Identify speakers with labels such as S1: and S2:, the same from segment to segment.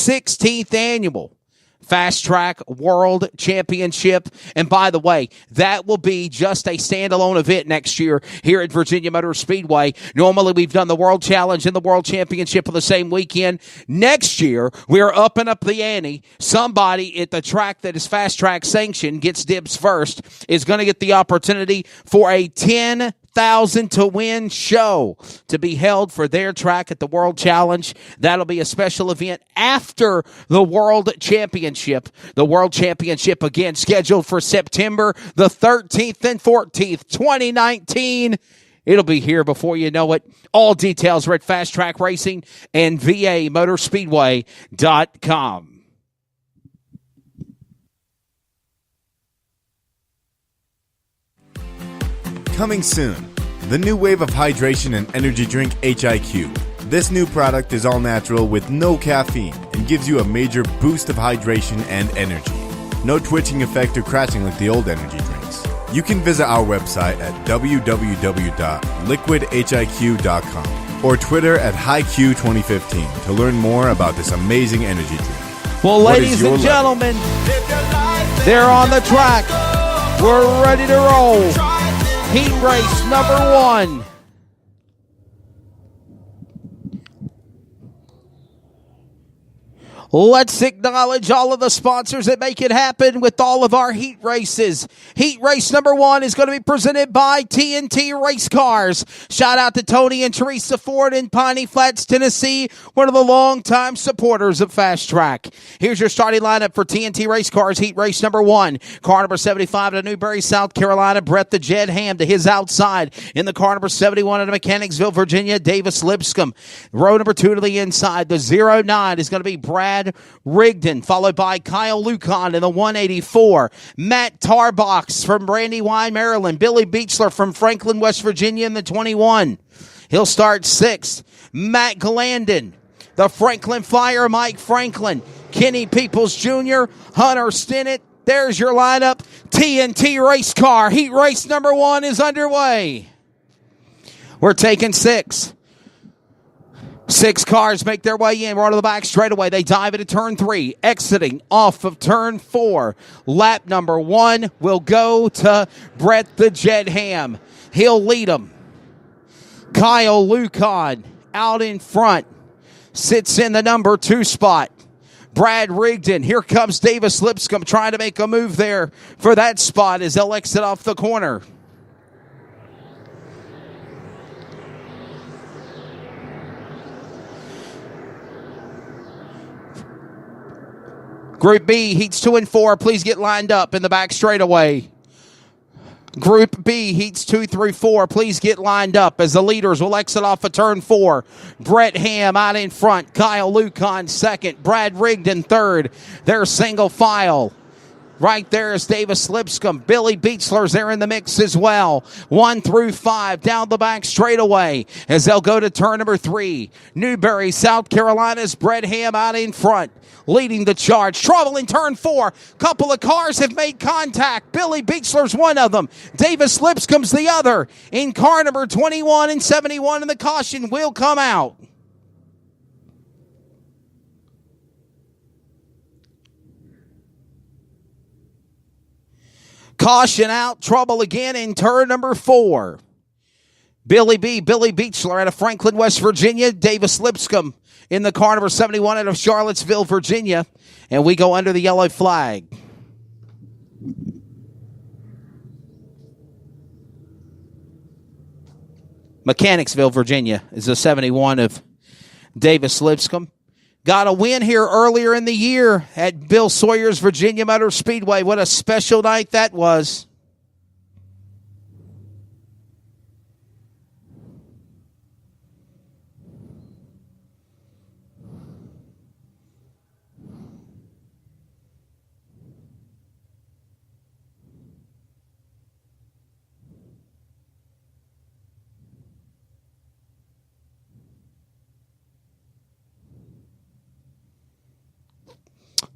S1: 16th annual FASTRAK World Championship. And by the way, that will be just a standalone event next year here at Virginia Motor Speedway. Normally, we've done the World Challenge and the World Championship on the same weekend. Next year, we're upping up the ante. Somebody at the track that is FASTRAK sanctioned, gets dibs first, is going to get the opportunity for a 10,000 to win show to be held for their track at the World Challenge. That'll be a special event after the World Championship. The World Championship, again, scheduled for September the 13th and 14th, 2019. It'll be here before you know it. All details are at FASTRAK Racing and VAMotorspeedway.com.
S2: Coming soon, the new wave of hydration and energy drink HIQ. This new product is all natural with no caffeine and gives you a major boost of hydration and energy. No twitching effect or crashing like the old energy drinks. You can visit our website at www.liquidhiq.com or Twitter at HiQ2015 to learn more about this amazing energy drink.
S1: Well, ladies and gentlemen, they're on the track. We're ready to roll. Heat race number 1. Let's acknowledge all of the sponsors that make it happen with all of our heat races. Heat race number 1 is going to be presented by TNT Race Cars. Shout out to Tony and Teresa Ford in Piney Flats, Tennessee, one of the longtime supporters of FASTRAK. Here's your starting lineup for TNT Race Cars heat race number 1. Car number 75 to Newberry, South Carolina, Brett the Jet Ham to his outside. In the car number 71 to Mechanicsville, Virginia, Davis Lipscomb. Row number 2 to the inside. The 09 is going to be Brad Rigdon, followed by Kyle Lucon in the 184. Matt Tarbox from Brandywine, Maryland. Billy Beechler from Franklin, West Virginia in the 21. He'll start 6th. Matt Glandon, the Franklin Flyer, Mike Franklin. Kenny Peoples Jr., Hunter Stinnett. There's your lineup. TNT Race Car. Heat race number 1 is underway. We're taking 6. 6 cars make their way in. We're on to the back straightaway. They dive into turn 3, exiting off of turn 4. Lap number 1 will go to Brett the Jet Ham. He'll lead them. Kyle Lucon out in front. Sits in the number 2 spot. Brad Rigdon. Here comes Davis Lipscomb trying to make a move there for that spot as they'll exit off the corner. Group B, heats 2 and 4. Please get lined up in the back straightaway. Group B, heats 2 through 4. Please get lined up as the leaders will exit off of turn 4. Brett Ham out in front. Kyle Lucon second. Brad Rigdon third. They're single file. Right there is Davis Lipscomb. Billy Beechler's there in the mix as well. 1 through 5 down the back straightaway as they'll go to turn number 3. Newberry, South Carolina's Brett Ham out in front, leading the charge. Trouble in turn 4. Couple of cars have made contact. Billy Beechler's one of them. Davis Lipscomb's the other. In car number 21 and 71, and the caution will come out. Caution out. Trouble again in turn number 4. Billy Beechler out of Franklin, West Virginia. Davis Lipscomb in the car number 71 out of Charlottesville, Virginia. And we go under the yellow flag. Mechanicsville, Virginia is the 71 of Davis Lipscomb. Got a win here earlier in the year at Bill Sawyer's Virginia Motor Speedway. What a special night that was.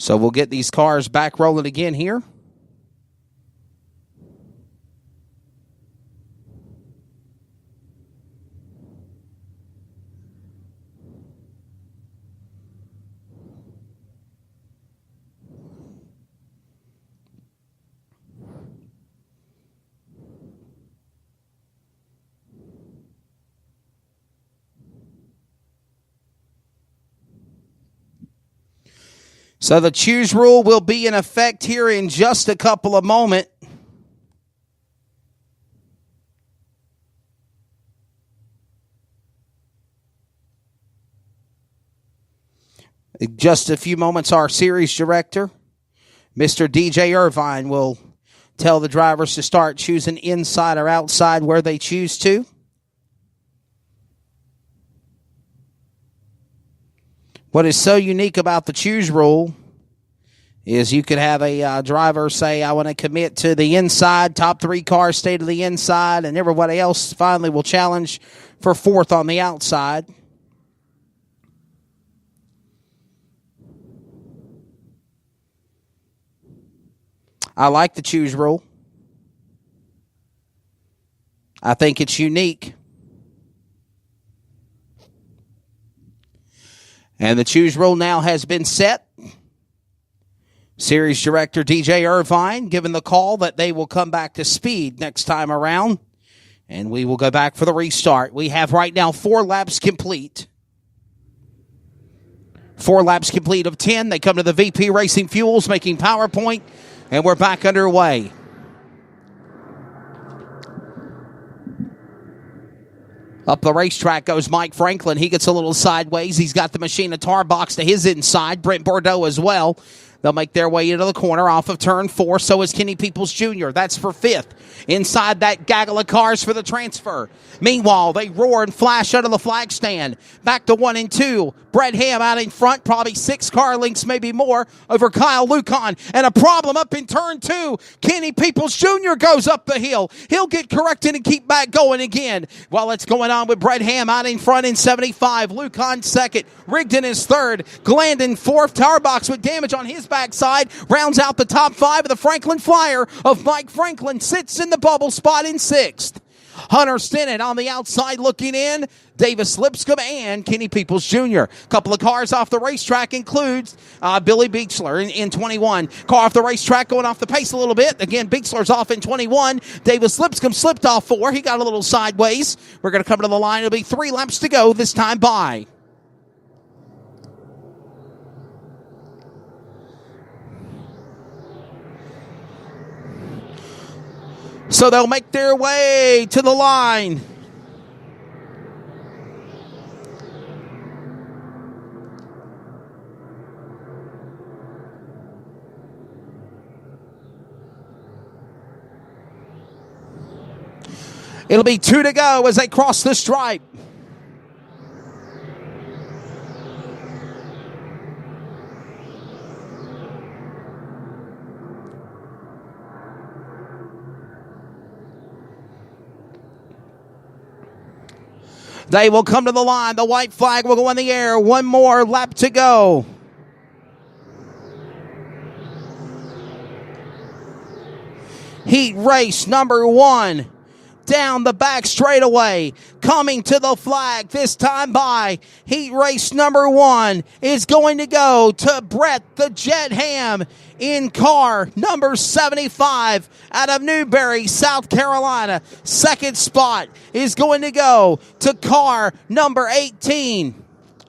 S1: So we'll get these cars back rolling again here. So the choose rule will be in effect here in just a couple of moments. In just a few moments, our series director, Mr. DJ Irvine, will tell the drivers to start choosing inside or outside where they choose to. What is so unique about the choose rule is you could have a driver say, I want to commit to the inside, top 3 cars stay to the inside, and everybody else finally will challenge for 4th on the outside. I like the choose rule. I think it's unique. And the choose rule now has been set. Series director DJ Irvine given the call that they will come back to speed next time around. And we will go back for the restart. We have right now 4 laps complete. 4 laps complete of 10. They come to the VP Racing Fuels making PowerPoint. And we're back underway. Up the racetrack goes Mike Franklin. He gets a little sideways. He's got the machine of tar box to his inside. Brent Bordeaux as well. They'll make their way into the corner off of turn 4. So is Kenny Peoples Jr. That's for 5th. Inside that gaggle of cars for the transfer. Meanwhile, they roar and flash under the flag stand. Back to 1 and 2. Brett Ham out in front, probably 6 car lengths, maybe more, over Kyle Lucan. And a problem up in turn 2. Kenny Peoples Jr. goes up the hill. He'll get corrected and keep back going again. While it's going on with Brett Ham out in front in 75. Lucan 2nd. Rigdon is 3rd. Glandon 4th. Tower box with damage on his backside. Rounds out the top 5 of the Franklin Flyer of Mike Franklin. Sits in the bubble spot in 6th. Hunter Stinnett on the outside looking in. Davis Lipscomb and Kenny Peoples Jr. Couple of cars off the racetrack includes Billy Beechler in 21. Car off the racetrack going off the pace a little bit. Again, Beechler's off in 21. Davis Lipscomb slipped off 4. He got a little sideways. We're going to come to the line. It'll be 3 laps to go this time by. So they'll make their way to the line. It'll be 2 to go as they cross the stripe. They will come to the line. The white flag will go in the air. 1 more lap to go. Heat race number 1. Down the back straightaway. Coming to the flag this time by. Heat race number 1 is going to go to Brett the Jet Ham in car number 75 out of Newberry, South Carolina. 2nd spot is going to go to car number 18.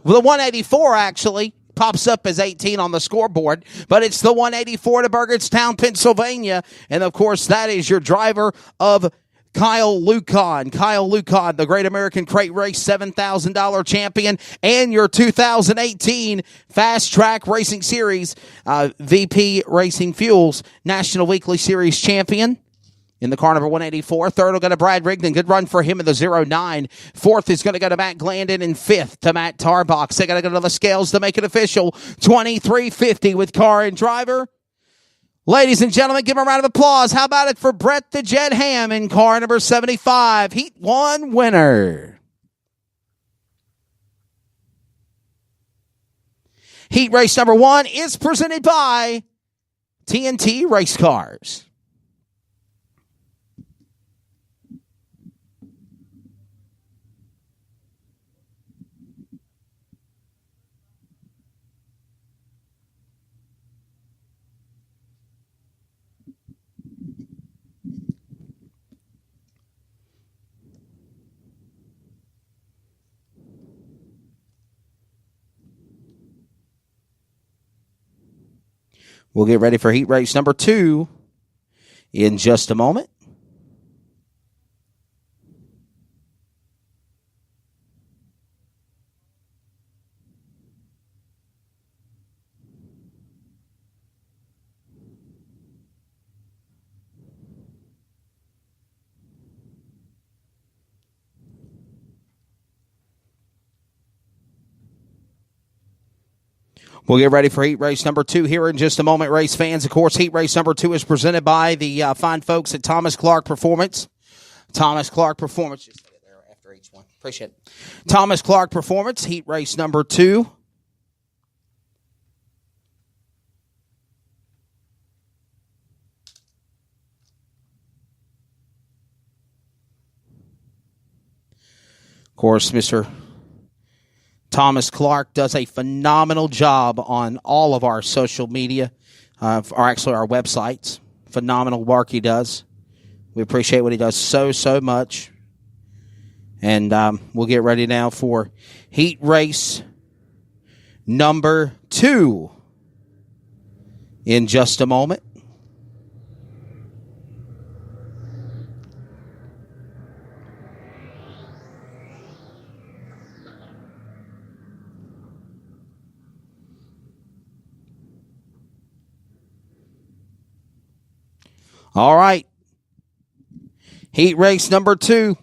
S1: Well, the 184 actually pops up as 18 on the scoreboard, but it's the 184 to Burgettstown, Pennsylvania. And of course, that is your driver of Kyle Lucan. Kyle Lucan, the Great American Crate Race $7,000 champion and your 2018 Fast Track Racing Series VP Racing Fuels National Weekly Series champion in the car number 184. 3rd will go to Brad Rigdon. Good run for him in the 09. 4th is going to go to Matt Glandon, and 5th to Matt Tarbox. They got to go to the scales to make it official. 2350 with car and driver. Ladies and gentlemen, give him a round of applause. How about it for Brett the Jet Ham in car number 75, Heat 1 winner. Heat race number 1 is presented by TNT Race Cars. We'll get ready for heat race number 2 in just a moment. We'll get ready for heat race number 2 here in just a moment, race fans. Of course, heat race number 2 is presented by the fine folks at Thomas Clark Performance. Thomas Clark Performance. Just say it there after each one. Appreciate it. Thomas Clark Performance, heat race number 2. Of course, Mr. Thomas Clark does a phenomenal job on all of our social media, or actually our websites. Phenomenal work he does. We appreciate what he does so much. And we'll get ready now for heat race number 2 in just a moment. All right. Heat race number 2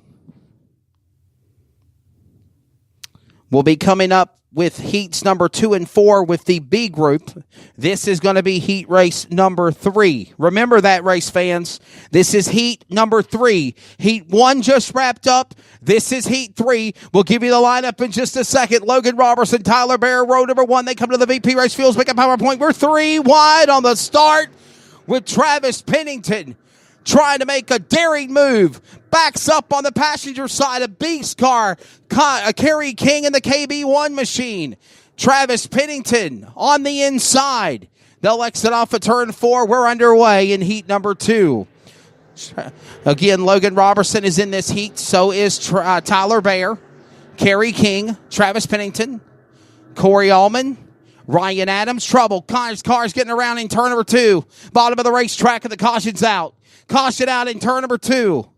S1: will be coming up with heats number 2 and 4 with the B group. This is going to be heat race number 3. Remember that, race fans. This is heat number 3. Heat 1 just wrapped up. This is heat 3. We'll give you the lineup in just a second. Logan Robertson, Tyler Bear, row number 1. They come to the VP Race Fuels Pickup PowerPoint. We're 3 wide on the start, with Travis Pennington trying to make a daring move. Backs up on the passenger side, a beast car, Kerry King in the KB1 machine. Travis Pennington on the inside. They'll exit off of turn 4. We're underway in heat number 2. Again, Logan Robertson is in this heat. So is Tyler Bear, Kerry King, Travis Pennington, Corey Allman, Ryan Adams. Trouble. Cars getting around in turn number 2. Bottom of the racetrack and the caution's out. Caution out in turn number 2.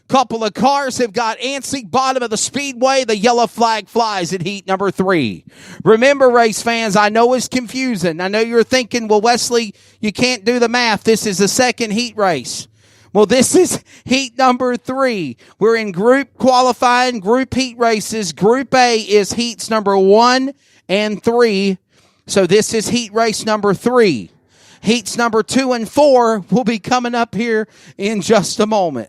S1: Couple of cars have got antsy. Bottom of the Speedway. The yellow flag flies in heat number 3. Remember, race fans, I know it's confusing. I know you're thinking, well, Wesley, you can't do the math. This is the second heat race. Well, this is heat number 3. We're in group qualifying, group heat races. Group A is heats number 1 and 3. So this is heat race number 3. Heats number 2 and 4 will be coming up here in just a moment.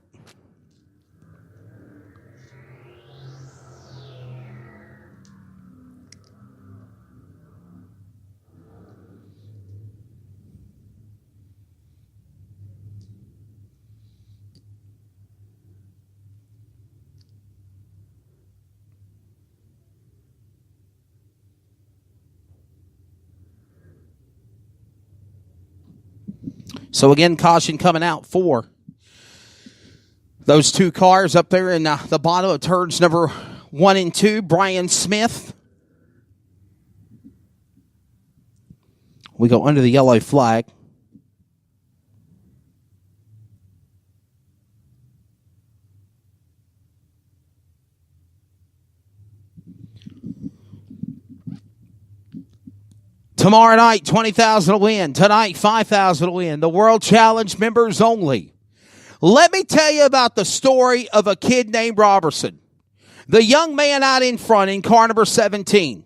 S1: So again, caution coming out for those 2 cars up there in the bottom of turns number 1 and 2. Brian Smith. We go under the yellow flag. Tomorrow night, 20,000 to win. Tonight, 5,000 to win. The World Challenge members only. Let me tell you about the story of a kid named Robertson. The young man out in front in car number 17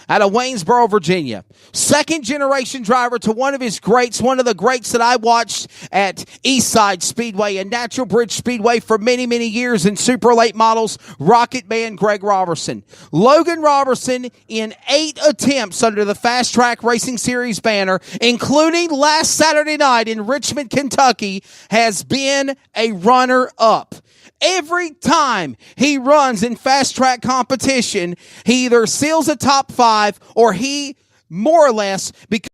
S1: out of Waynesboro, Virginia. Second generation driver to one of his greats, one of the greats that I watched at Eastside Speedway and Natural Bridge Speedway for many, many years in super late models, Rocket Man Greg Robertson. Logan Robertson in 8 attempts under the FASTRAK Racing Series banner, including last Saturday night in Richmond, Kentucky, has been a runner-up. Every time he runs in FASTRAK competition, he either seals a top 5 or he more or less becomes